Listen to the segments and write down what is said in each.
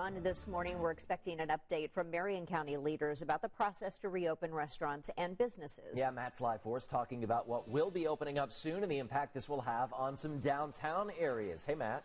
on this morning, we're expecting an update from Marion County leaders about the process to reopen restaurants and businesses. Yeah, Matt's live for us talking about what will be opening up soon and the impact this will have on some downtown areas. Hey, Matt.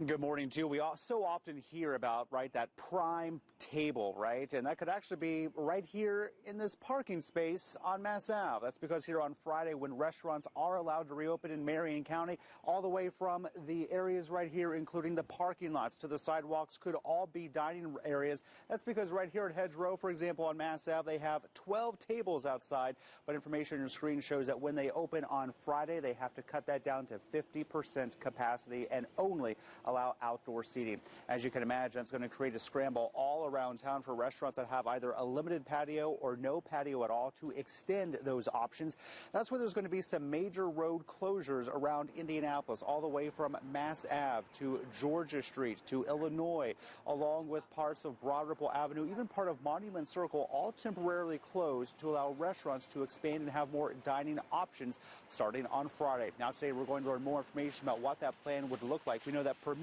Good morning, too. We so often hear about, right, that prime table, right? And that could actually be right here in this parking space on Mass Ave. That's because here on Friday, when restaurants are allowed to reopen in Marion County, all the way from the areas right here, including the parking lots to the sidewalks, could all be dining areas. That's because right here at Hedgerow, for example, on Mass Ave, they have 12 tables outside. But information on your screen shows that when they open on Friday, they have to cut that down to 50% capacity and only allow outdoor seating. As you can imagine, it's going to create a scramble all around town for restaurants that have either a limited patio or no patio at all to extend those options. That's where there's going to be some major road closures around Indianapolis, all the way from Mass Ave to Georgia Street to Illinois, along with parts of Broad Ripple Avenue, even part of Monument Circle, all temporarily closed to allow restaurants to expand and have more dining options starting on Friday. Now today we're going to learn more information about what that plan would look like. We know that permits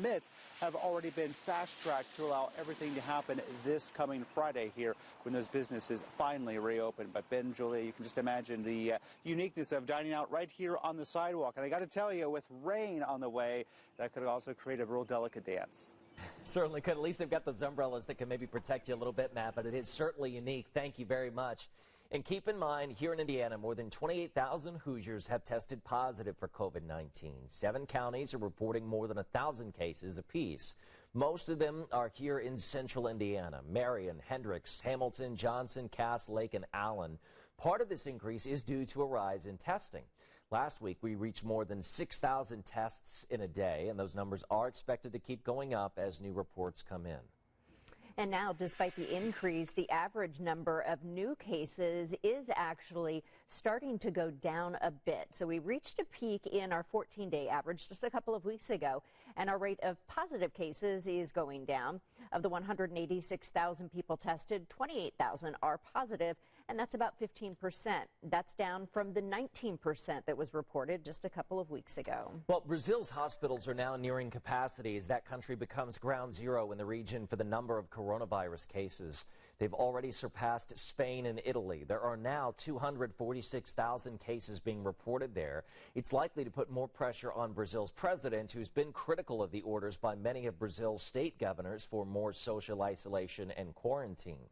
have already been fast-tracked to allow everything to happen this coming Friday here when those businesses finally reopen. But Ben, Julia, you can just imagine the uniqueness of dining out right here on the sidewalk. And I got to tell you, with rain on the way, that could also create a real delicate dance. Certainly could. At least they've got those umbrellas that can maybe protect you a little bit, Matt, but it is certainly unique. Thank you very much. And keep in mind, here in Indiana, more than 28,000 Hoosiers have tested positive for COVID-19. 7 counties are reporting more than 1,000 cases apiece. Most of them are here in central Indiana: Marion, Hendricks, Hamilton, Johnson, Cass, Lake, and Allen. Part of this increase is due to a rise in testing. Last week, we reached more than 6,000 tests in a day, and those numbers are expected to keep going up as new reports come in. And now, despite the increase, the average number of new cases is actually starting to go down a bit. So we reached a peak in our 14-day average just a couple of weeks ago, and our rate of positive cases is going down. Of the 186,000 people tested, 28,000 are positive, and that's about 15%. That's down from the 19% that was reported just a couple of weeks ago. Well, Brazil's hospitals are now nearing capacity as that country becomes ground zero in the region for the number of coronavirus cases. They've already surpassed Spain and Italy. There are now 246,000 cases being reported there. It's likely to put more pressure on Brazil's president, who's been critical of the orders by many of Brazil's state governors for more social isolation and quarantine.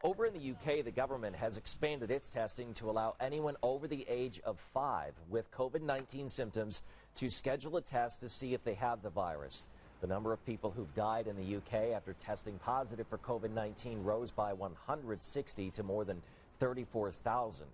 Over in the UK, the government has expanded its testing to allow anyone over the age of 5 with COVID-19 symptoms to schedule a test to see if they have the virus. The number of people who've died in the UK after testing positive for COVID-19 rose by 160 to more than 34,000.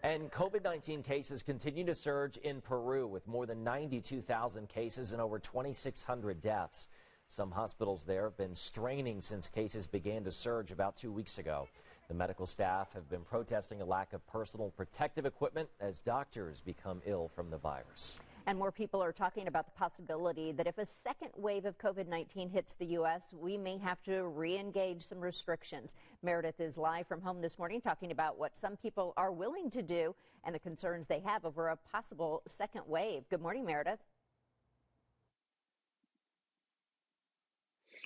And COVID-19 cases continue to surge in Peru with more than 92,000 cases and over 2,600 deaths. Some hospitals there have been straining since cases began to surge about 2 weeks ago. The medical staff have been protesting a lack of personal protective equipment as doctors become ill from the virus. And more people are talking about the possibility that if a second wave of COVID-19 hits the U.S., we may have to re-engage some restrictions. Meredith is live from home this morning talking about what some people are willing to do and the concerns they have over a possible second wave. Good morning, Meredith.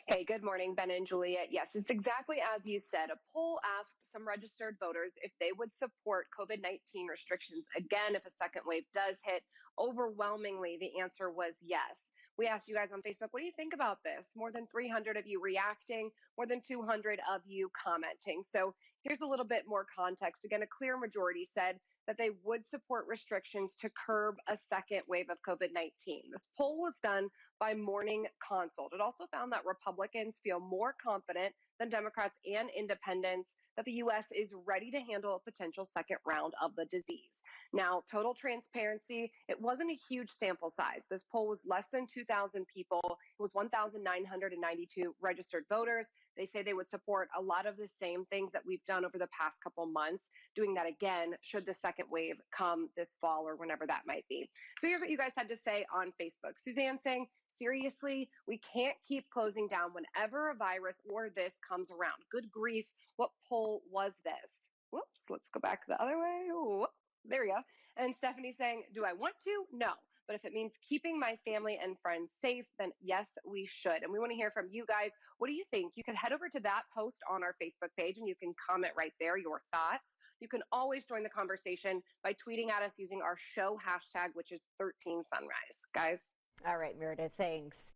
Hey, good morning, Ben and Juliet. Yes, it's exactly as you said. A poll asked some registered voters if they would support COVID-19 restrictions again if a second wave does hit. Overwhelmingly, the answer was yes. We asked you guys on Facebook, what do you think about this? More than 300 of you reacting, more than 200 of you commenting. So here's a little bit more context. Again, a clear majority said that they would support restrictions to curb a second wave of COVID-19. This poll was done by Morning Consult. It also found that Republicans feel more confident than Democrats and independents that the U.S. is ready to handle a potential second round of the disease. Now, total transparency, it wasn't a huge sample size. This poll was less than 2,000 people. It was 1,992 registered voters. They say they would support a lot of the same things that we've done over the past couple months, doing that again should the second wave come this fall or whenever that might be. So here's what you guys had to say on Facebook. Suzanne saying, seriously, we can't keep closing down whenever a virus or this comes around. Good grief, what poll was this? Whoops, let's go back the other way. Whoop, there we go. And Stephanie saying, do I want to? No. But if it means keeping my family and friends safe, then yes, we should. And we want to hear from you guys. What do you think? You can head over to that post on our Facebook page and you can comment right there your thoughts. You can always join the conversation by tweeting at us using our show hashtag, which is 13sunrise. Guys. All right, Meredith, thanks.